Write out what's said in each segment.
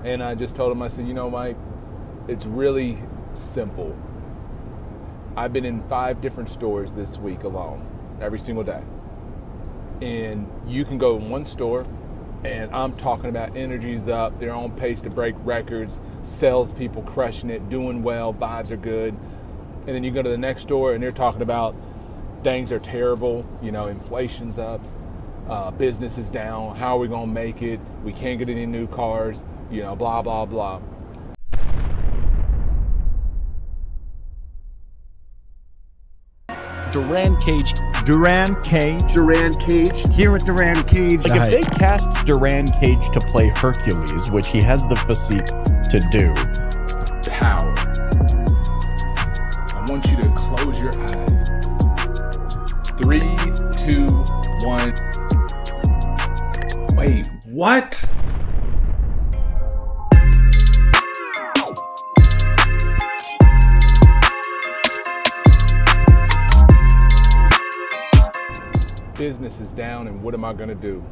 And I just told him, I said, Mike, it's really simple. I've been in 5 different stores this week alone, every single day. And you can go in one store, and I'm talking about energy's up, they're on pace to break records, salespeople crushing it, doing well, vibes are good. And then you go to the next store, and they're talking about things are terrible, inflation's up, business is down, how are we going to make it, we can't get any new cars, blah, blah, blah. Durran Cage. Here with Durran Cage. Like if they cast Durran Cage to play Hercules, which he has the physique to do. Power. I want you to close your eyes. 3, 2, 1. Wait, what? Business is down, and what am I going to do?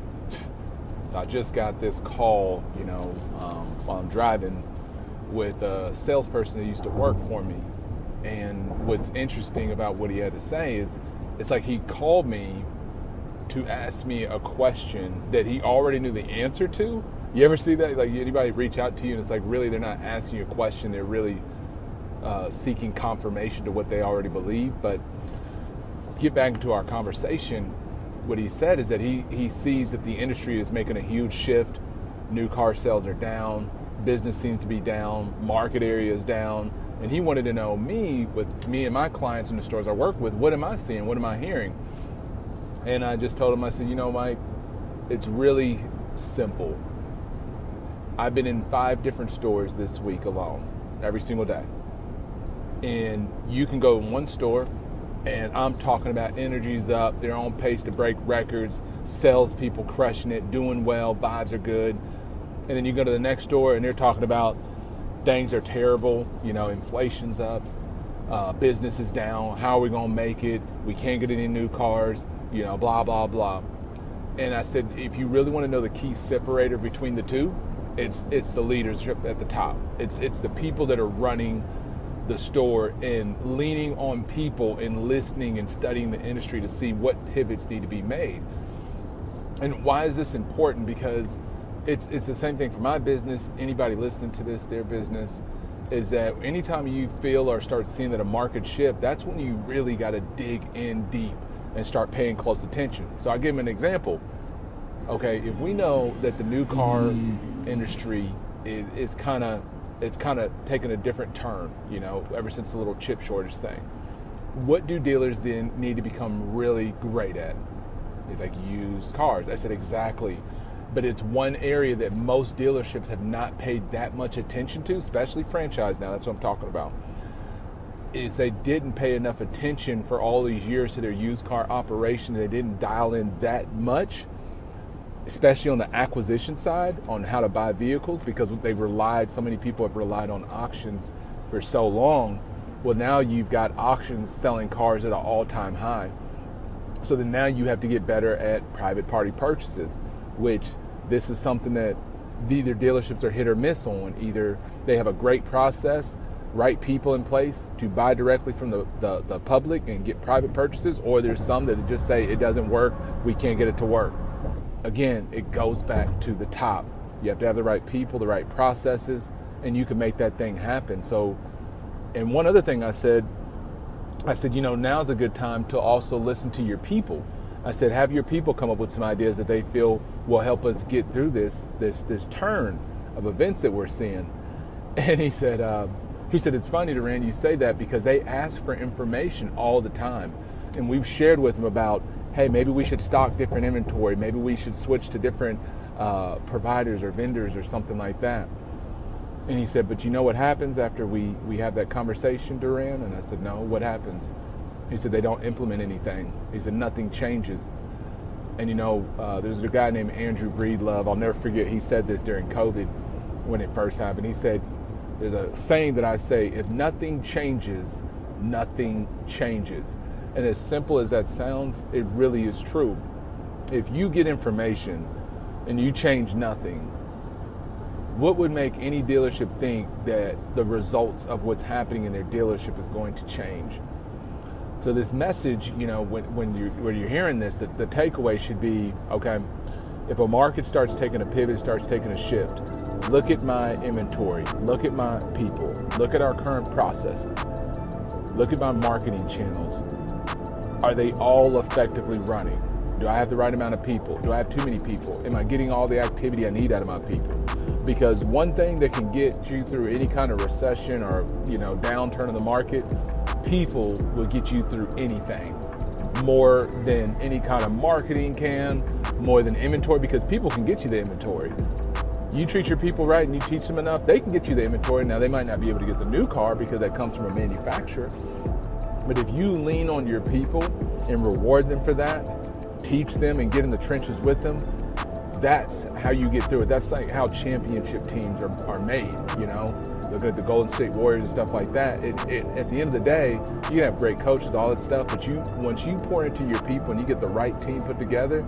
So I just got this call, while I'm driving with a salesperson that used to work for me. And what's interesting about what he had to say is it's like he called me to ask me a question that he already knew the answer to. You ever see that? Like anybody reach out to you and it's like really they're not asking you a question, they're really seeking confirmation to what they already believe. But get back into our conversation. What he said is that he sees that the industry is making a huge shift. New car sales are down. Business seems to be down. Market area is down. And he wanted to know with me and my clients in the stores I work with, what am I seeing? What am I hearing? And I just told him, I said, Mike, it's really simple. I've been in 5 different stores this week alone, every single day. And you can go in one store, and I'm talking about energy's up, they're on pace to break records, salespeople crushing it, doing well, vibes are good. And then you go to the next store, and they're talking about things are terrible, inflation's up, business is down, how are we going to make it, we can't get any new cars, blah, blah, blah. And I said, if you really want to know the key separator between the two, it's the leadership at the top. It's the people that are running the store and leaning on people and listening and studying the industry to see what pivots need to be made. And why is this important? Because it's the same thing for my business. Anybody listening to this, their business, is that anytime you feel or start seeing that a market shift, that's when you really got to dig in deep and start paying close attention. So I'll give them an example. Okay, if we know that the new car industry is kind of taken a different turn, ever since the little chip shortage thing. What do dealers then need to become really great at? It's like used cars. I said exactly. But it's one area that most dealerships have not paid that much attention to, especially franchise now, that's what I'm talking about, is they didn't pay enough attention for all these years to their used car operation. They didn't dial in that much, especially on the acquisition side, on how to buy vehicles, because so many people have relied on auctions for so long. Well, now you've got auctions selling cars at an all-time high. So then now you have to get better at private party purchases, which this is something that either dealerships are hit or miss on. Either they have a great process, right people in place to buy directly from the public and get private purchases, or there's some that just say it doesn't work, we can't get it to work. Again, it goes back to the top. You have to have the right people, the right processes, and you can make that thing happen. So, and one other thing I said, now's a good time to also listen to your people. I said, have your people come up with some ideas that they feel will help us get through this turn of events that we're seeing. And he said, it's funny, Durran, you say that, because they ask for information all the time. And we've shared with them about, hey, maybe we should stock different inventory. Maybe we should switch to different providers or vendors or something like that. And he said, but you know what happens after we have that conversation, Durran? And I said, no, what happens? He said, they don't implement anything. He said, nothing changes. And there's a guy named Andrew Breedlove. I'll never forget, he said this during COVID when it first happened. He said, there's a saying that I say, if nothing changes, nothing changes. And as simple as that sounds, it really is true. If you get information and you change nothing, What would make any dealership think that the results of what's happening in their dealership is going to change? So this message, you know, when you're hearing this, the takeaway should be, okay, if a market starts taking a pivot, starts taking a shift, look at my inventory, look at my people, look at our current processes, look at my marketing channels. Are they all effectively running? Do I have the right amount of people? Do I have too many people? Am I getting all the activity I need out of my people? Because one thing that can get you through any kind of recession or, you know, downturn in the market, people will get you through anything more than any kind of marketing can, more than inventory, because people can get you the inventory. You treat your people right and you teach them enough, they can get you the inventory. Now, they might not be able to get the new car because that comes from a manufacturer. But if you lean on your people and reward them for that, teach them and get in the trenches with them, that's how you get through it. That's like how championship teams are made, you know? Looking at the Golden State Warriors and stuff like that, at the end of the day, you can have great coaches, all that stuff, but once you pour into your people and you get the right team put together,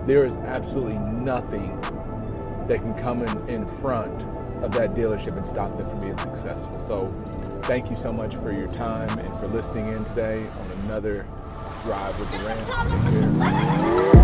there is absolutely nothing that can come in front of that dealership and stop them from being successful. So thank you so much for your time and for listening in today on another Drive with Durran.